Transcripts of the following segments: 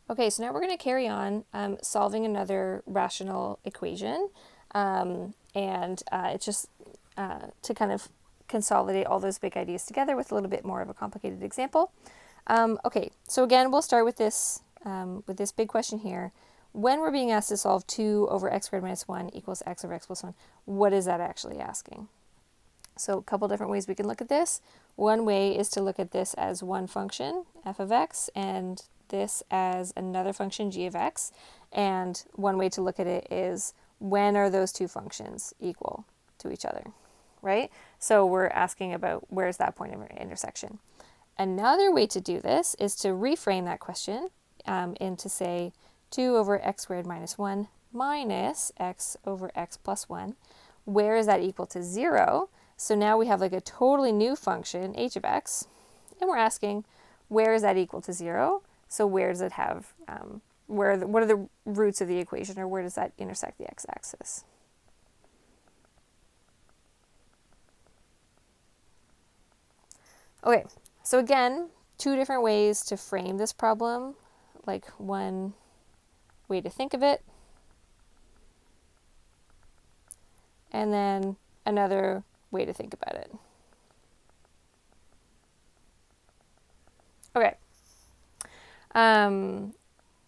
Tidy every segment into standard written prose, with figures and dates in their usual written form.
Okay, so now we're going to carry on solving another rational equation. And it's just to kind of consolidate all those big ideas together with a little bit more of a complicated example. Okay, so again, we'll start with this big question here. When we're being asked to solve 2 over x squared minus 1 equals x over x plus 1, what is that actually asking? So a couple different ways we can look at this. One way is to look at this as one function, f of x, and this as another function, g of x. And one way to look at it is, when are those two functions equal to each other, right? So we're asking about where's that point of intersection. Another way to do this is to reframe that question into, say, 2 over x squared minus 1 minus x over x plus 1. Where is that equal to 0? So now we have like a totally new function, h of x, and we're asking, where is that equal to 0? So where does it have, what are the roots of the equation, or where does that intersect the x-axis? Okay, so again, 2 different ways to frame this problem, like one way to think of it, and then another way to think about it. Okay.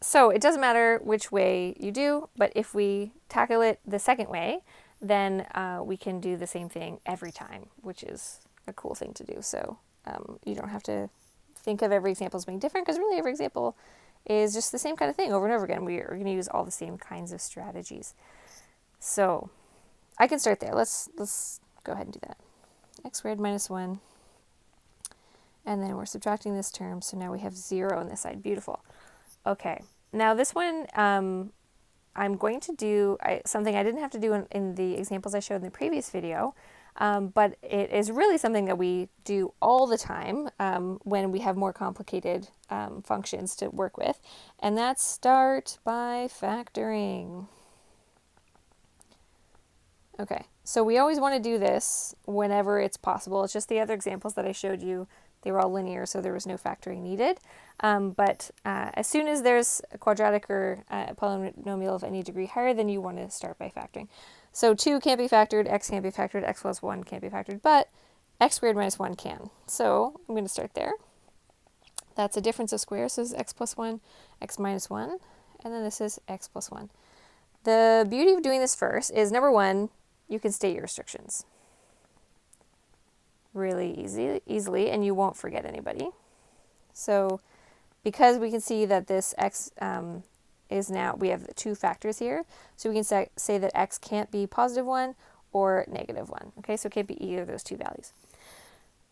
So it doesn't matter which way you do, but if we tackle it the second way, then we can do the same thing every time, which is a cool thing to do. So you don't have to think of every example as being different, because really every example is just the same kind of thing over and over again. We are going to use all the same kinds of strategies. So I can start there. Let's go ahead and do that. X squared minus 1. And then we're subtracting this term, so now we have 0 on this side. Beautiful. Okay, now this one I'm going to do something I didn't have to do in the examples I showed in the previous video, but it is really something that we do all the time when we have more complicated functions to work with, and that's start by factoring. Okay, so we always want to do this whenever it's possible. It's just the other examples that I showed you, they were all linear, so there was no factoring needed. But as soon as there's a quadratic or a polynomial of any degree higher, then you want to start by factoring. So 2 can't be factored, x can't be factored, x plus 1 can't be factored, but x squared minus 1 can. So I'm going to start there. That's a difference of squares, so this is x plus 1, x minus 1, and then this is x plus 1. The beauty of doing this first is, number one, you can state your restrictions really easily, and you won't forget anybody. So because we can see that this x is now, we have 2 factors here, so we can say that x can't be positive 1 or negative 1. Okay, so it can't be either of those 2 values.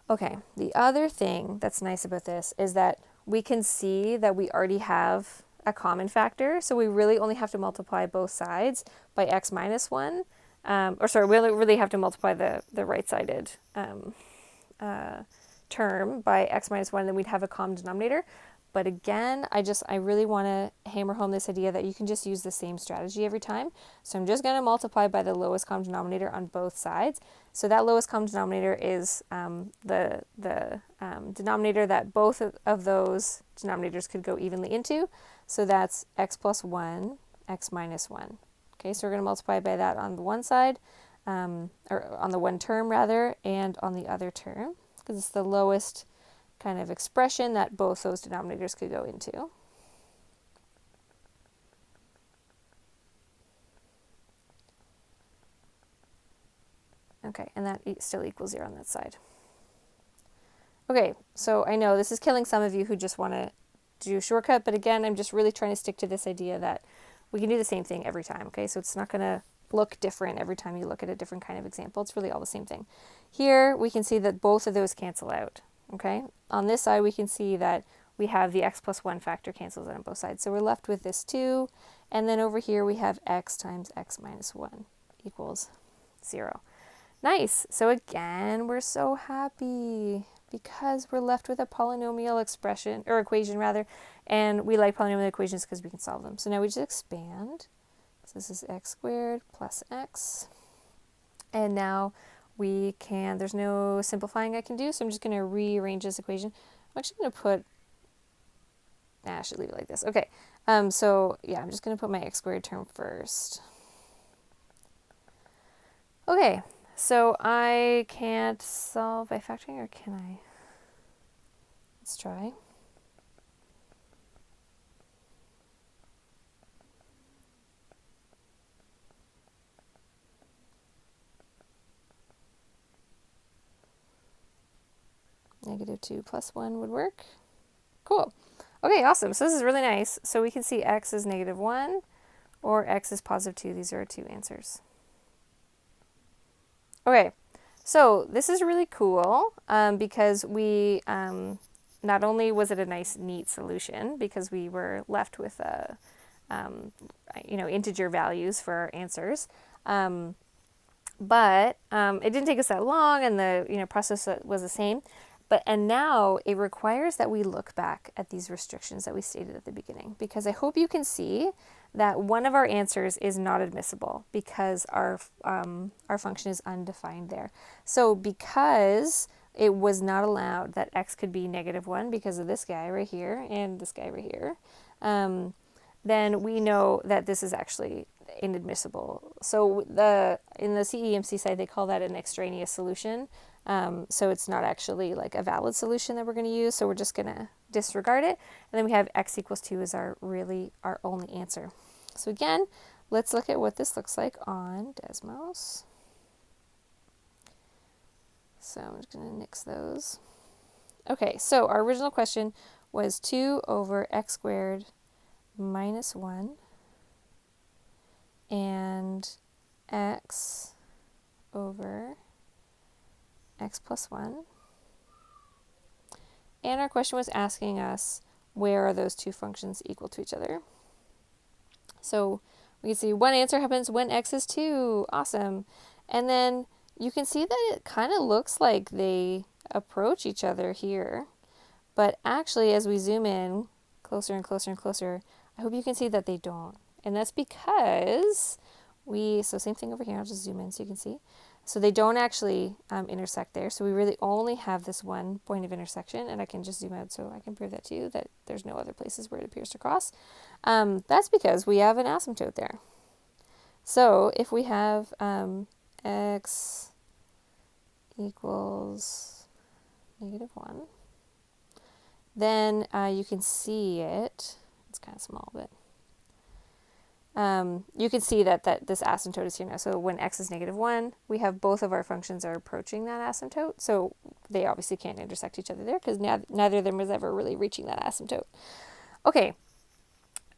Okay, the other thing that's nice about this is that we can see that we already have a common factor, so we really only have to multiply both sides by x minus 1. We really have to multiply the right-sided term by x minus 1, and then we'd have a common denominator. But again, I really want to hammer home this idea that you can just use the same strategy every time. So I'm just going to multiply by the lowest common denominator on both sides. So that lowest common denominator is the denominator that both of those denominators could go evenly into. So that's x plus 1, x minus 1. Okay, so we're going to multiply by that on the one side, or on the one term rather, and on the other term, because it's the lowest kind of expression that both those denominators could go into. Okay, and that still equals 0 on that side. Okay, so I know this is killing some of you who just want to do a shortcut, but again, I'm just really trying to stick to this idea that we can do the same thing every time, okay? So it's not going to look different every time you look at a different kind of example. It's really all the same thing. Here, we can see that both of those cancel out, okay? On this side, we can see that we have the x plus 1 factor cancels out on both sides. So we're left with this 2, and then over here we have x times x minus 1 equals 0. Nice. So again, we're so happy because we're left with a polynomial expression, or equation rather, and we like polynomial equations because we can solve them. So now we just expand. So this is x squared plus x. And now we can, there's no simplifying I can do, so I'm just going to rearrange this equation. I'm actually going to put I should leave it like this. Okay, so yeah, I'm just going to put my x squared term first. Okay, so I can't solve by factoring, or can I? Let's try. -2 plus 1 would work. Cool. Okay, awesome. So this is really nice. So we can see x is -1 or x is +2. These are our two answers. Okay, so this is really cool because we not only was it a nice, neat solution because we were left with integer values for our answers, but it didn't take us that long, and the process was the same. And now it requires that we look back at these restrictions that we stated at the beginning, because I hope you can see that one of our answers is not admissible because our function is undefined there. So because it was not allowed that x could be -1 because of this guy right here and this guy right here, then we know that this is actually inadmissible. So in the CEMC side, they call that an extraneous solution. So it's not actually like a valid solution that we're going to use. So we're just going to disregard it. And then we have x = 2 as our only answer. So again, let's look at what this looks like on Desmos. So I'm just going to nix those. Okay, so our original question was 2 over x squared minus 1 and x over x plus 1. And our question was asking us where are those two functions equal to each other. So we can see one answer happens when x is 2. Awesome. And then you can see that it kind of looks like they approach each other here. But actually, as we zoom in closer and closer and closer, I hope you can see that they don't. And that's because so same thing over here, I'll just zoom in so you can see. So they don't actually intersect there. So we really only have this one point of intersection, and I can just zoom out so I can prove that to you, that there's no other places where it appears to cross. That's because we have an asymptote there. So if we have x equals -1, then you can see it. It's kind of small, but you can see that this asymptote is here now. So when x is -1, we have both of our functions are approaching that asymptote. So they obviously can't intersect each other there because neither of them is ever really reaching that asymptote. Okay,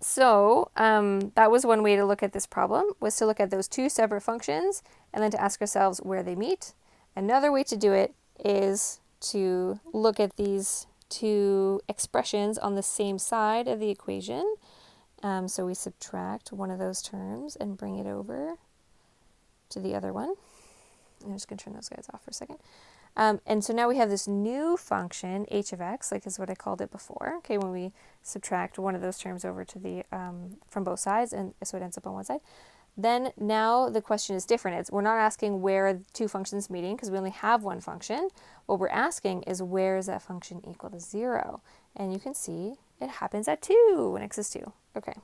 so that was one way to look at this problem, was to look at those two separate functions and then to ask ourselves where they meet. Another way to do it is to look at these two expressions on the same side of the equation. So we subtract one of those terms and bring it over to the other one. I'm just going to turn those guys off for a second. And so now we have this new function, h of x, like is what I called it before. Okay, when we subtract one of those terms over to the from both sides, and so it ends up on one side. Then now the question is different. We're not asking where two functions meeting because we only have one function. What we're asking is where is that function equal to 0? And you can see it happens at 2 when x is 2. Okay,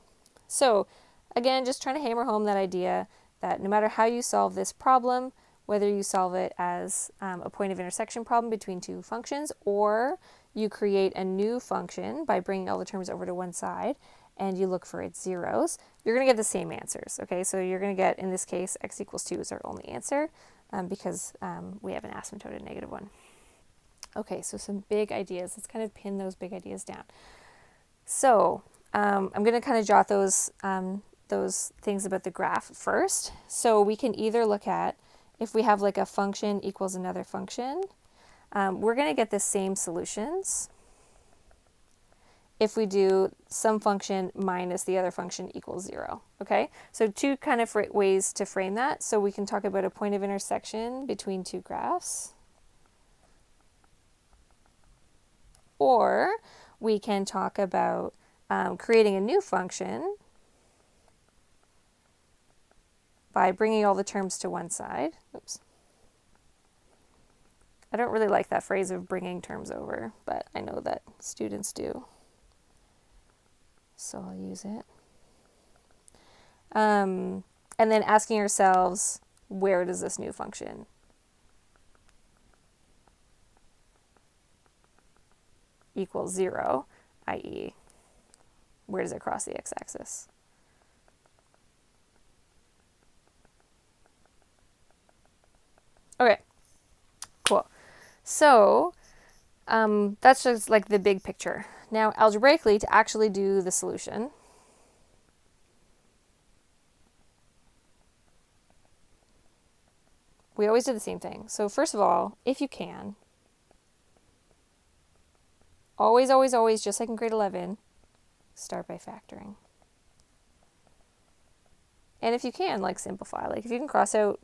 so again, just trying to hammer home that idea that no matter how you solve this problem, whether you solve it as a point of intersection problem between two functions, or you create a new function by bringing all the terms over to one side and you look for its zeros, you're going to get the same answers. Okay, so you're going to get, in this case, x = 2 is our only answer because we have an asymptote at -1. Okay, so some big ideas. Let's kind of pin those big ideas down. So I'm going to kind of jot those things about the graph first. So we can either look at if we have like a function equals another function, we're going to get the same solutions if we do some function minus the other function equals 0. Okay, so two kind of ways to frame that. So we can talk about a point of intersection between two graphs, or we can talk about creating a new function by bringing all the terms to one side. Oops. I don't really like that phrase of bringing terms over, but I know that students do. so I'll use it. And then asking ourselves, where does this new function equal 0, i.e., where does it cross the x-axis? Okay, cool. So that's just like the big picture. Now, algebraically, to actually do the solution, we always do the same thing. So first of all, if you can, always, always, always, just like in grade 11, start by factoring. And if you can, like, simplify. Like, if you can cross out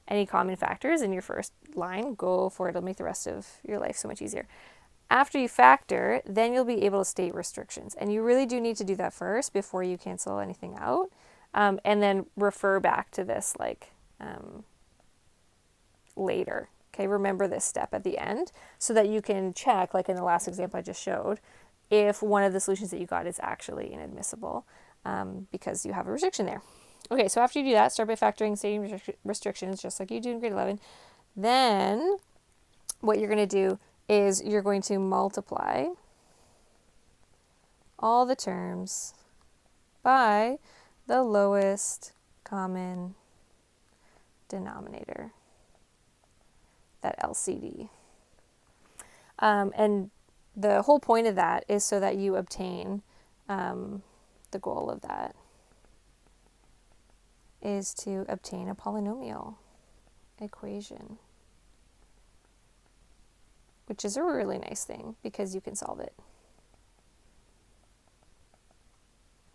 any common factors in your first line, go for it. It'll make the rest of your life so much easier. After you factor, then you'll be able to state restrictions. And you really do need to do that first before you cancel anything out. And then refer back to this, like, later. Okay, remember this step at the end so that you can check, like in the last example I just showed, if one of the solutions that you got is actually inadmissible because you have a restriction there. Okay, so after you do that, start by factoring, stating restrictions just like you do in grade 11. Then what you're going to do is you're going to multiply all the terms by the lowest common denominator, that LCD. And the whole point of that is so that you obtain the goal of that is to obtain a polynomial equation, which is a really nice thing because you can solve it.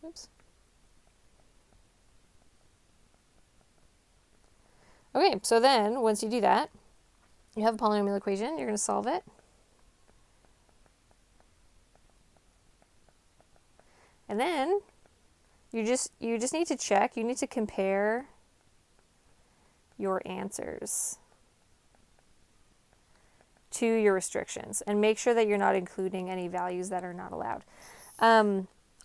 Oops. Okay, so then once you do that, you have a polynomial equation, you're going to solve it. And then you just need to check, you need to compare your answers to your restrictions and make sure that you're not including any values that are not allowed.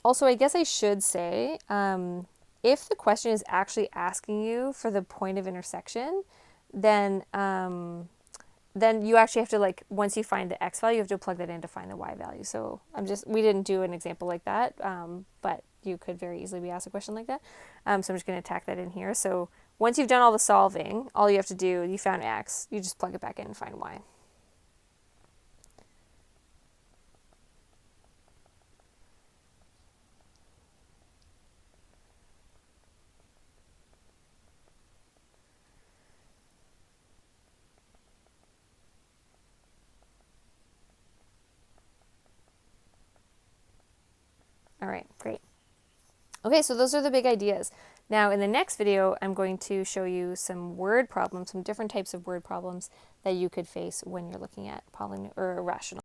Also, I guess I should say, if the question is actually asking you for the point of intersection, then you actually have to, like, once you find the x value, you have to plug that in to find the y value. So we didn't do an example like that, but you could very easily be asked a question like that. So I'm just going to tack that in here. So once you've done all the solving, all you have to do, you found x, you just plug it back in and find y. All right, great. Okay, so those are the big ideas. Now, in the next video, I'm going to show you some word problems, some different types of word problems that you could face when you're looking at rational